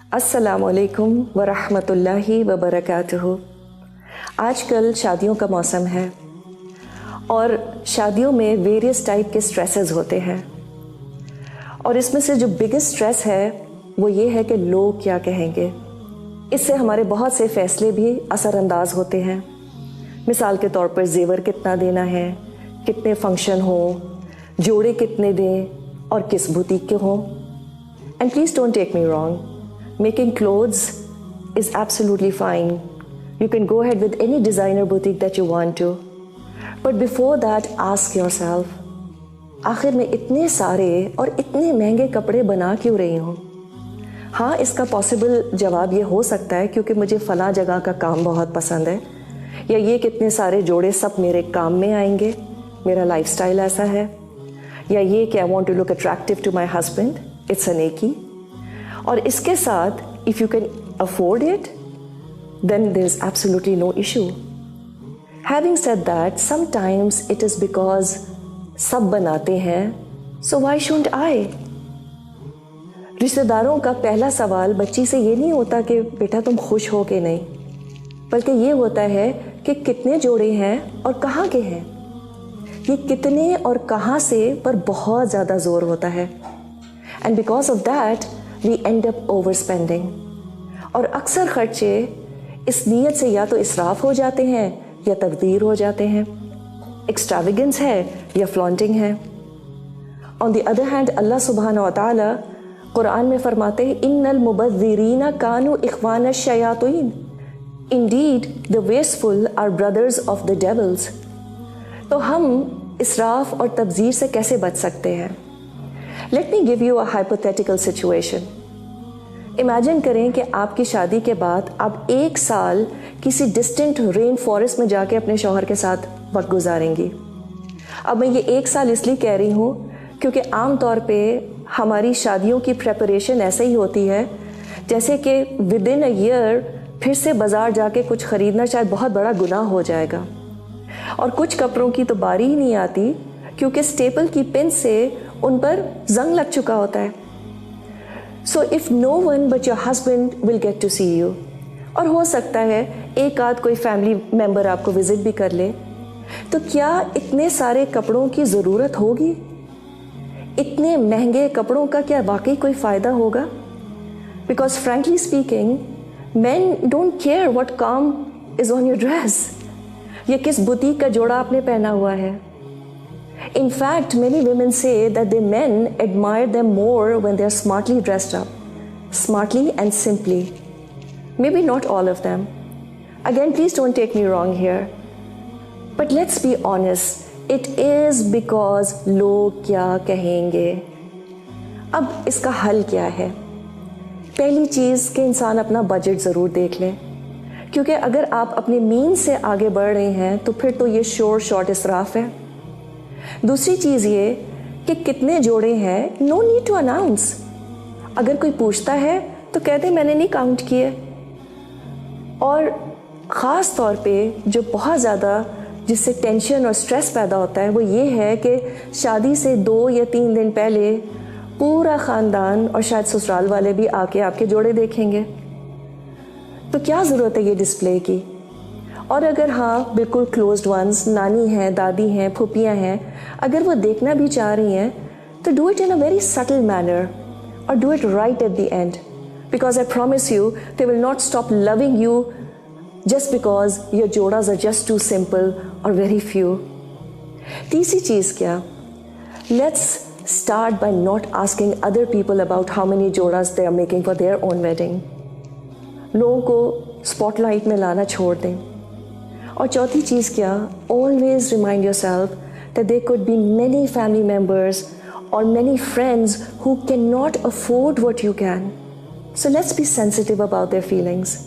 अस्सलाम वालेकुम वरहमतुल्लाहि वबरकातुहू। आज कल शादियों का मौसम है और शादियों में वेरियस टाइप के स्ट्रेसेस होते हैं और इसमें से जो बिगेस्ट स्ट्रेस है वो ये है कि लोग क्या कहेंगे। इससे हमारे बहुत से फैसले भी असरअंदाज होते हैं। मिसाल के तौर पर ज़ेवर कितना देना है, कितने फंक्शन हो, जोड़े कितने दें और किस बुटीक के हों। And please don't take me wrong, making clothes is absolutely fine. You can go ahead with any designer boutique that you want to. But before that, ask yourself, आखिर मैं इतने सारे और इतने महंगे कपड़े बना क्यों रही हूँ? हाँ, इसका पॉसिबल जवाब ये हो सकता है क्योंकि मुझे फ़लाँ जगह का काम बहुत पसंद है, या ये कितने सारे जोड़े सब मेरे काम में आएंगे, मेरा लाइफस्टाइल ऐसा है, या ये कि I want to look attractive to my husband, it's a नेकी। और इसके साथ if you can afford it then there is absolutely no issue. Having said that, sometimes it is because सब बनाते हैं, सो व्हाई शुडंट आई। रिश्तेदारों का पहला सवाल बच्ची से ये नहीं होता कि बेटा तुम खुश हो कि नहीं, बल्कि ये होता है कि कितने जोड़े हैं और कहाँ के हैं। ये कितने और कहाँ से पर बहुत ज़्यादा ज़ोर होता है, and because of that we end up overspending। और अक्सर खर्चे इस नीयत से या तो इसराफ हो जाते हैं या तबदीर हो जाते हैं, एक्स्ट्रावेगेंस है या फ्लॉन्टिंग है। ऑन द अदर हैंड अल्लाह सुब्हानहू व तआला कुरान में फरमाते हैं, इन्नल मुबज़्ज़िरीना कानू इख्वान शयातीन, indeed the wasteful are brothers of the devils. तो हम इसराफ और तबज़ीर से कैसे बच सकते हैं? Let me give you a hypothetical situation. Imagine करें कि आपकी शादी के बाद आप एक साल किसी डिस्टेंट रेन फॉरेस्ट में जाके अपने शौहर के साथ वक्त गुजारेंगी। अब मैं ये एक साल इसलिए कह रही हूँ क्योंकि आम तौर पे हमारी शादियों की प्रेपरेशन ऐसे ही होती है जैसे कि विद इन अ ईयर फिर से बाज़ार जाके कुछ ख़रीदना शायद बहुत बड़ा गुनाह हो जाएगा, और कुछ कपड़ों की तो बारी ही नहीं आती क्योंकि स्टेपल की पिन से उन पर जंग लग चुका होता है। So if no one but your husband will get to see you, और हो सकता है एक आध कोई फैमिली मेम्बर आपको विजिट भी कर ले, तो क्या इतने सारे कपड़ों की ज़रूरत होगी? इतने महंगे कपड़ों का क्या वाकई कोई फ़ायदा होगा? Because frankly speaking, man don't care what काम इज़ ऑन योर ड्रेस, या किस बुटीक का जोड़ा आपने पहना हुआ है। In fact, many women say that the men admire them more when they are smartly dressed up, smartly and simply. Maybe not all of them. Again, please don't take me wrong here. But let's be honest, it is because लोग क्या कहेंगे। अब इसका हल क्या है? पहली चीज़ कि इंसान अपना बजट ज़रूर देख ले, क्योंकि अगर आप अपने मीन से आगे बढ़ रहे हैं तो फिर तो ये शॉर्ट इसराफ है। दूसरी चीज़ ये कि कितने जोड़े हैं, नो नीड टू अनाउंस। अगर कोई पूछता है तो कहते मैंने नहीं काउंट किए। और ख़ास तौर पे जो बहुत ज़्यादा जिससे टेंशन और स्ट्रेस पैदा होता है वो ये है कि शादी से 2 या 3 दिन पहले पूरा ख़ानदान और शायद ससुराल वाले भी आके आपके जोड़े देखेंगे। तो क्या ज़रूरत है ये डिस्प्ले की? और अगर हाँ बिल्कुल क्लोज्ड वंस, नानी हैं, दादी हैं, फूफियाँ हैं, अगर वो देखना भी चाह रही हैं तो do it in a very subtle manner और do it right at the end, because I promise you they will not stop loving you just because your जोड़ास आर जस्ट टू सिंपल और वेरी फ्यू। तीसरी चीज़ क्या? Let's start by not asking other people about how many जोड़ास they are making for their own wedding. लोगों को spotlight में लाना छोड़ दें। और चौथी चीज़ क्या? Always remind yourself that there could be many family members और many friends who can not afford what you can, so let's be sensitive about their feelings.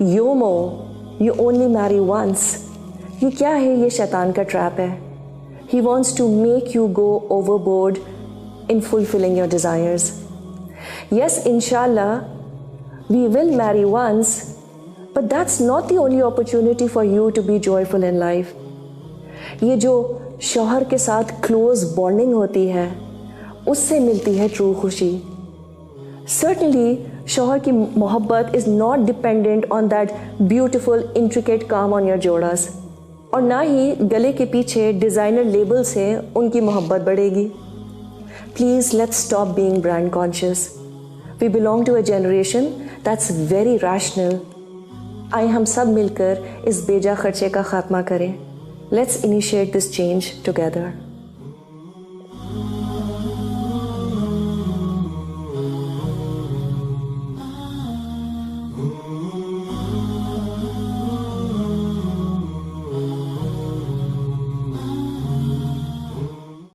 YOMO, you only marry once, ये क्या है? ये शैतान का trap है। He wants to make you go overboard in fulfilling your desires. Yes, इंशाल्लाह we will marry once, but that's not the only opportunity for you to be joyful in life. ये जो शौहर के साथ क्लोज बॉन्डिंग होती है उससे मिलती है ट्रू खुशी। Certainly شوہر کی محبت is not dependent on that beautiful intricate کام آن یور جوڑاس، اور نہ ہی گلے کے پیچھے ڈیزائنر لیبل سے ان کی محبت بڑھے گی. Please let's stop being brand conscious. We belong to a generation that's very rational. آئے ہم سب مل کر اس بیجا خرچے کا خاتمہ کریں. Let's initiate this change together.